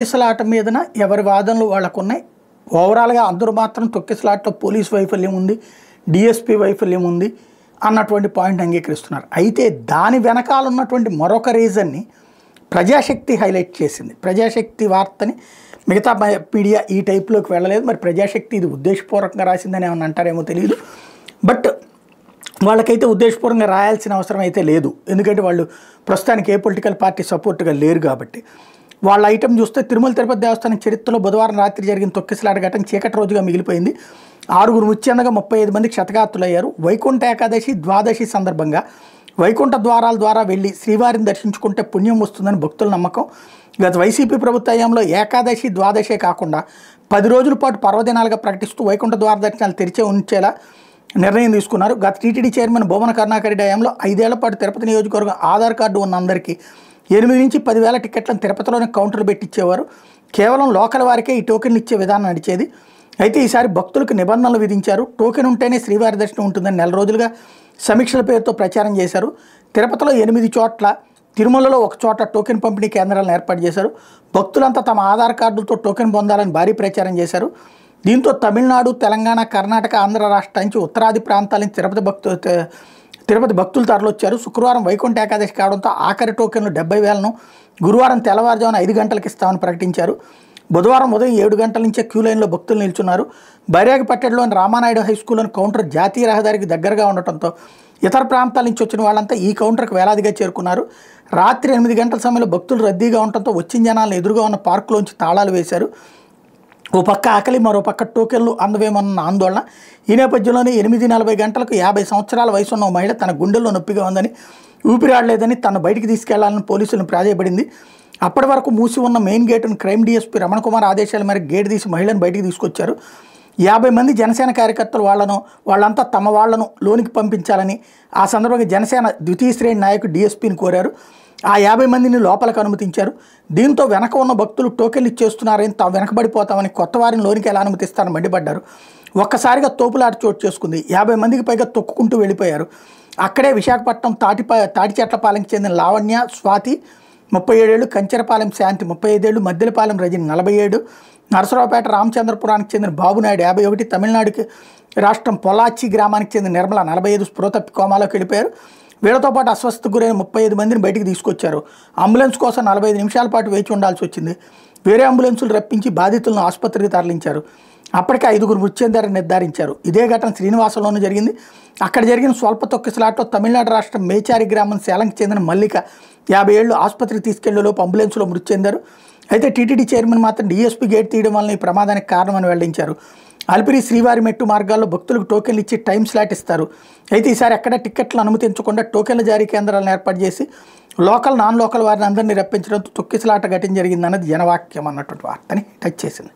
తొక్కిసలాట మీదన ఎవరి వాదనలు వాళ్ళకున్నాయి. ఓవరాల్‌గా అందరూ మాత్రం తొక్కిసలాటలో పోలీస్ వైఫల్యం ఉంది, డీఎస్పీ వైఫల్యం ఉంది అన్నటువంటి పాయింట్ అంగీకరిస్తున్నారు. అయితే దాని వెనకాల ఉన్నటువంటి మరొక రీజన్‌ని ప్రజాశక్తి హైలైట్ చేసింది. ప్రజాశక్తి వార్తని మిగతా మీడియా ఈ టైప్‌లోకి వెళ్ళలేదు. మరి ప్రజాశక్తి ఇది ఉద్దేశపూర్వకంగా రాసిందని ఏమన్నా అంటారేమో తెలీదు. బట్ వాళ్ళకైతే ఉద్దేశపూర్వకంగా రాయాల్సిన అవసరం అయితే లేదు. ఎందుకంటే వాళ్ళు ప్రస్తుతానికి ఏ పొలిటికల్ పార్టీ సపోర్ట్‌గా లేరు కాబట్టి. వాళ్ళ ఐటెం చూస్తే తిరుమల తిరుపతి దేవస్థానం చరిత్రలో బుధవారం రాత్రి జరిగిన తొక్కిసలాట ఘటన చీకటి రోజుగా మిగిలిపోయింది. 6 మృతి చెందగా 35 మందికి క్షతగాత్రులయ్యారు. వైకుంఠ ఏకాదశి, ద్వాదశి సందర్భంగా వైకుంఠ ద్వారాల ద్వారా వెళ్ళి శ్రీవారిని దర్శించుకుంటే పుణ్యం వస్తుందని భక్తుల నమ్మకం. గత వైసీపీ ప్రభుత్వ హయాంలో ఏకాదశి, ద్వాదశే కాకుండా 10 రోజుల పాటు పర్వదినాలుగా ప్రకటిస్తూ వైకుంఠ ద్వార దర్శనాలు తెరిచే ఉంచేలా నిర్ణయం తీసుకున్నారు. గత టీటీడీ చైర్మన్ భూమన కరుణాకర్ రెడ్డి హయాంలో 5 ఏళ్ల పాటు తిరుపతి నియోజకవర్గం ఆధార్ కార్డు ఉన్న అందరికీ 8 నుంచి 10,000 టికెట్లను తిరుపతిలోనే కౌంటర్లు పెట్టించేవారు. కేవలం లోకల్ వారికే ఈ టోకెన్లు ఇచ్చే విధానం నడిచేది. అయితే ఈసారి భక్తులకు నిబంధనలు విధించారు. టోకెన్ ఉంటేనే శ్రీవారి దర్శనం ఉంటుందని నెల రోజులుగా సమీక్షల పేరుతో ప్రచారం చేశారు. తిరుపతిలో 8 చోట్ల, తిరుమలలో 1 చోట టోకెన్ పంపిణీ కేంద్రాలను ఏర్పాటు చేశారు. భక్తులంతా తమ ఆధార్ కార్డులతో టోకెన్ పొందాలని భారీ ప్రచారం చేశారు. దీంతో తమిళనాడు, తెలంగాణ, కర్ణాటక, ఆంధ్ర రాష్ట్రాల నుంచి ఉత్తరాది ప్రాంతాల నుంచి తిరుపతి భక్తులు తరలొచ్చారు. శుక్రవారం వైకుంఠ ఏకాదశి కావడంతో ఆఖరి టోకెన్లు 70,000ను గురువారం తెల్లవారుజామున 5 గంటలకు ఇస్తామని ప్రకటించారు. బుధవారం ఉదయం 7 గంటల నుంచే క్యూ లైన్లో భక్తులు నిల్చున్నారు. బైరాగిపట్టణంలోని రామానాయుడు హై స్కూల్లోని కౌంటర్ జాతీయ రహదారికి దగ్గరగా ఉండటంతో ఇతర ప్రాంతాల నుంచి వచ్చిన వాళ్ళంతా ఈ కౌంటర్కి వేలాదిగా చేరుకున్నారు. రాత్రి 8 గంటల సమయంలో భక్తులు రద్దీగా ఉండటంతో వచ్చిన జనాలను ఎదురుగా ఉన్న పార్కులోంచి తాళాలు వేశారు. ఓ పక్క ఆకలి, మరో పక్క టోకెన్లు అందవేమన్న ఆందోళన. ఈ నేపథ్యంలోనే 8:40 గంటలకు 50 సంవత్సరాల వయసున్న ఓ మహిళ తన గుండెల్లో నొప్పిగా ఉందని, ఊపిరాడలేదని తను బయటికి తీసుకెళ్లాలని పోలీసులను ప్రాధేయపడింది. అప్పటి వరకు మూసి ఉన్న మెయిన్ గేటును క్రైమ్ డీఎస్పీ రమణ కుమార్ ఆదేశాల మేరకు గేటు తీసి మహిళను బయటికి తీసుకొచ్చారు. 50 మంది జనసేన కార్యకర్తలు వాళ్ళంతా తమ వాళ్లను లోనికి పంపించాలని ఆ సందర్భంగా జనసేన ద్వితీయ శ్రేణి నాయకుడు డీఎస్పీని కోరారు. ఆ 50 మందిని లోపలికి అనుమతించారు. దీంతో వెనక ఉన్న భక్తులు టోకెన్లు ఇచ్చేస్తున్నారని, తాము వెనకబడిపోతామని, కొత్త వారిని లోనికి ఎలా అనుమతిస్తారని మండిపడ్డారు. ఒక్కసారిగా తోపులాట చోటు చేసుకుంది. 50 మందికి పైగా తొక్కుకుంటూ వెళ్ళిపోయారు. అక్కడే విశాఖపట్నం తాటిచెట్లపాలెంకి చెందిన లావణ్య, స్వాతి 37 ఏళ్లు, కంచెరపాలెం శాంతి 35 ఏళ్లు, మద్దెలపాలెం రజని 47, నరసరావుపేట రామచంద్రపురానికి చెందిన బాబునాయుడు 51, తమిళనాడుకి రాష్ట్రం పొలాచి గ్రామానికి చెందిన నిర్మల 45 స్పృహ తప్పి కోమాలోకి వెళ్ళిపోయారు. వీళ్ళతో పాటు అస్వస్థకు గురైన 35 మందిని బయటికి తీసుకొచ్చారు. అంబులెన్స్ కోసం 45 నిమిషాల పాటు వేచి ఉండాల్సి వచ్చింది. వేరే అంబులెన్సులు రప్పించి బాధితులను ఆసుపత్రికి తరలించారు. అప్పటికే 5 మృతి చెందారని నిర్ధారించారు. ఇదే ఘటన శ్రీనివాసంలోనూ జరిగింది. అక్కడ జరిగిన స్వల్ప తొక్కిసలాటలో తమిళనాడు రాష్ట్రం మేచారి గ్రామం సేలంకి చెందిన మల్లిక 50 ఏళ్లు ఆసుపత్రికి తీసుకెళ్లేలోపు అంబులెన్స్లో మృతి చెందారు. అయితే టీటీడీ చైర్మన్ మాత్రం డీఎస్పీ గేట్ తీయడం వల్ల ఈ ప్రమాదానికి కారణమని వెల్లడించారు. అలిపిరి శ్రీవారి మెట్టు మార్గాల్లో భక్తులకు టోకెన్లు ఇచ్చి టైం స్లాట్ ఇస్తారు. అయితే ఈసారి ఎక్కడ టిక్కెట్లు అనుమతించకుండా టోకెన్ల జారీ కేంద్రాలను ఏర్పాటు చేసి లోకల్, నాన్ లోకల్ వారిని అందరినీ రప్పించడంతో తొక్కిసలాట ఘటన జరిగిందన్నది జనవాక్యం అన్నటువంటి వార్తని టచ్ చేసింది.